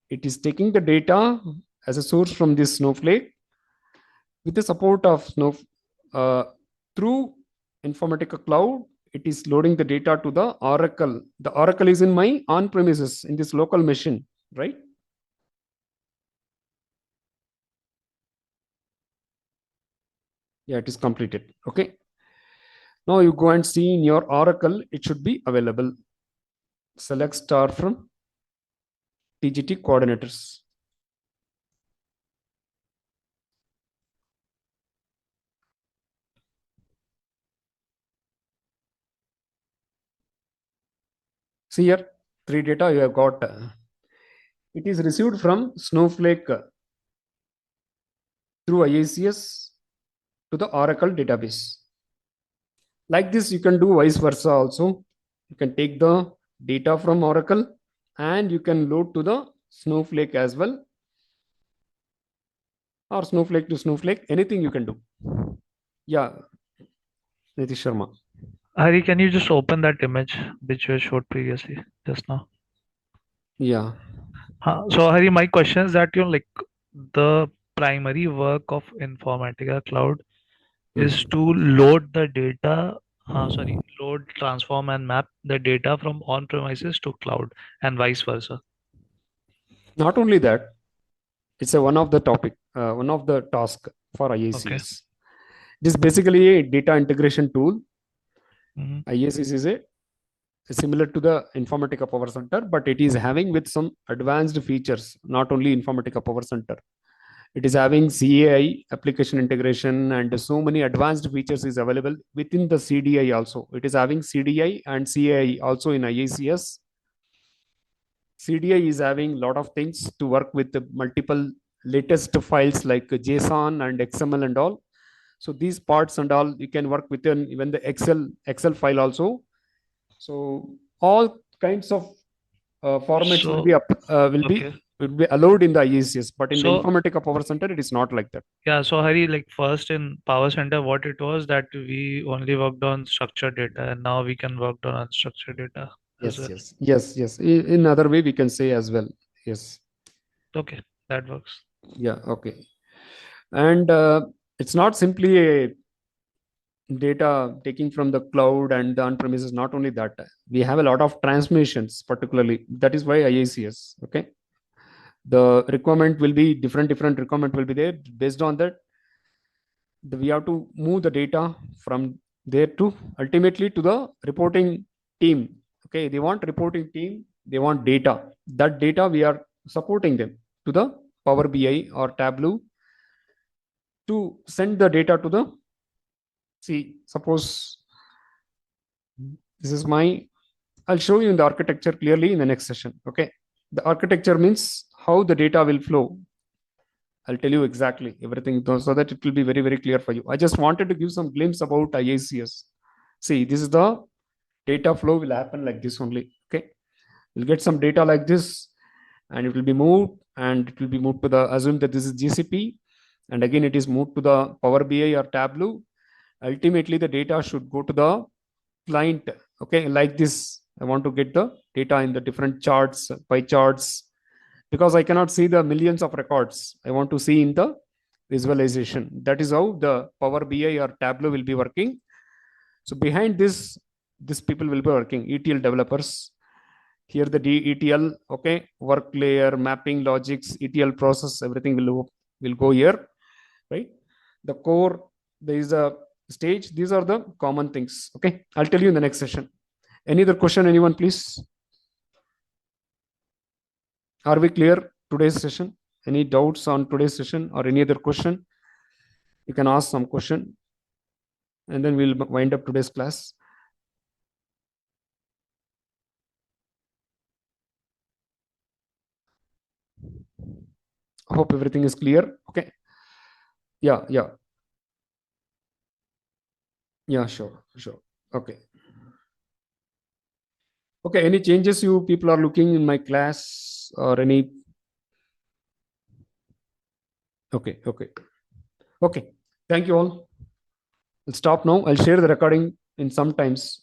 it is taking the data as a source from this Snowflake. With the support of through Informatica Cloud, it is loading the data to the Oracle. The Oracle is in my on premises in this local machine, right? Yeah, it is completed. Okay. Now you go and see in your Oracle, it should be available. Select star from TGT coordinators. See here, three data you have got. It is received from Snowflake through IICS to the Oracle database. Like this, you can do vice versa also. You can take the data from Oracle and you can load to the Snowflake as well, or Snowflake to Snowflake, anything you can do. Yeah, Nitish Sharma. Hari, can you just open that image which you showed previously just now? Yeah. So Hari, my question is that like the primary work of Informatica Cloud is to load the data, load, transform, and map the data from on-premises to cloud and vice versa. Not only that, it's one of the one of the task for IICS. Okay. This is basically a data integration tool. Mm-hmm. IICS is similar to the Informatica Power Center, but it is having with some advanced features, not only Informatica Power Center. It is having CAI application integration and so many advanced features is available within the CDI also. It is having CDI and CAI also in IICS. CDI is having a lot of things to work with the multiple latest files like JSON and XML and all. So these parts and all you can work within even the Excel file also. So all kinds of formats will be allowed in the IICS, but in the Informatica Power Center it is not like that. Yeah, so Hari, like first in Power Center, what it was that we only worked on structured data, and now we can work on unstructured data. Yes. In other way we can say as well. Yes. Okay, that works. Yeah. Okay. And it's not simply a data taking from the cloud and the on-premises. Not only that, we have a lot of transmissions, particularly. That is why IICS. Okay. The requirement will be different requirement will be there. Based on that, we have to move the data from there to ultimately to the reporting team. Okay, they want reporting team, they want data. That data we are supporting them to the Power BI or Tableau to send the data to the, see, suppose this is I'll show you in the architecture clearly in the next session. Okay, the architecture means how the data will flow. I'll tell you exactly everything so that it will be very clear for you. I just wanted to give some glimpse about IICS. See, this is the data flow will happen like this only. Okay, we'll get some data like this and it will be moved to the, assume that this is GCP, and again it is moved to the Power BI or Tableau. Ultimately the data should go to the client. Okay, like this. I want to get the data in the different charts, pie charts, because I cannot see the millions of records. I want to see in the visualization. That is how the Power BI or Tableau will be working. So behind this people will be working, ETL developers. Here the ETL, okay, work layer, mapping, logics, ETL process, everything will go here, right? The core, there is a stage. These are the common things. Okay, I'll tell you in the next session. Any other question, anyone, please? Are we clear today's session? Any doubts on today's session or any other question? You can ask some question and then we'll wind up today's class. Hope everything is clear. Okay. Yeah, sure. Okay. Okay, any changes you people are looking in my class or any? Okay. Thank you all. I'll stop now. I'll share the recording in some times.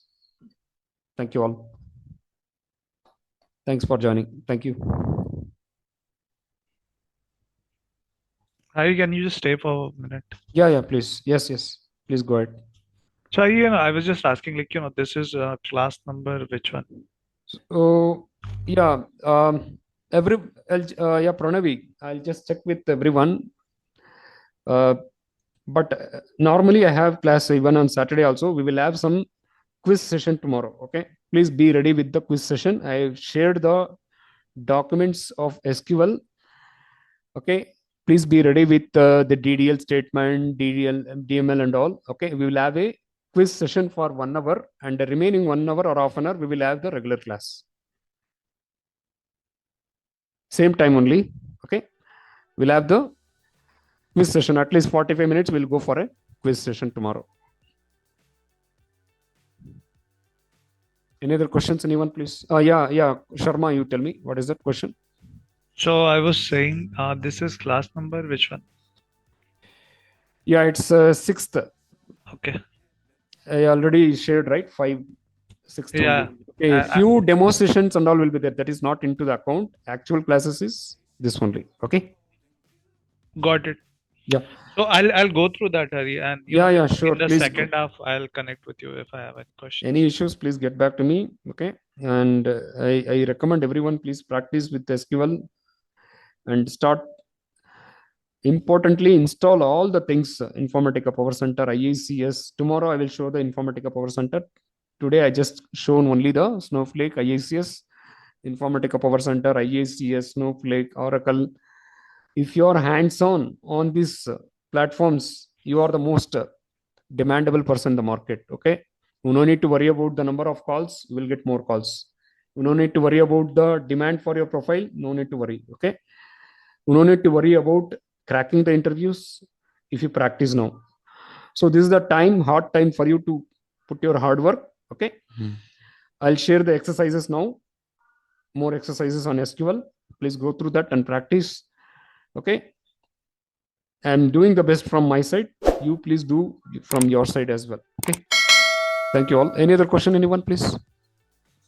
Thank you all. Thanks for joining. Thank you. Harry, can you just stay for a minute? Yeah, please. Yes. Please go ahead. So, I was just asking, like, this is class number, which one? So, yeah, Pranavi, I'll just check with everyone. But normally I have class even on Saturday also. We will have some quiz session tomorrow. Okay, please be ready with the quiz session. I shared the documents of SQL. Okay, please be ready with the DDL statement, DML and all. Okay, we will have a quiz session for 1 hour, and the remaining 1 hour or half an hour we will have the regular class. Same time only. Okay, we'll have the quiz session, at least 45 minutes. We'll go for a quiz session tomorrow. Any other questions? Anyone, please? Yeah, Sharma, you tell me, what is that question? So I was saying, this is class number, which one? Yeah, it's 6th. Okay. I already shared, right? 5, 6th. Yeah. Okay, few demo sessions and all will be there. That is not into the account. Actual classes is this only. Okay. Got it. Yeah. So I'll go through that, Hari, and sure. in the Please second half, I'll connect with you if I have any questions. Any issues, please get back to me. Okay. And I recommend everyone, please practice with SQL and start. Importantly, install all the things, Informatica Power Center, IICS. Tomorrow I will show the Informatica Power Center. Today I just shown only the Snowflake, IICS, Informatica Power Center, IICS, Snowflake, Oracle. If you are hands-on on these platforms, you are the most demandable person in the market. Okay, you no need to worry about the number of calls. You will get more calls. You no need to worry about the demand for your profile. No need to worry. Okay, you no need to worry about cracking the interviews if you practice now. So this is the hard time for you to put your hard work. Okay, I'll share the exercises now. More exercises on SQL. Please go through that and practice. Okay, I'm doing the best from my side. You please do from your side as well. Okay, thank you all. Any other question, anyone, please?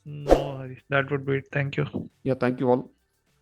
No, Hari, that would be it. Thank you. Yeah, thank you all.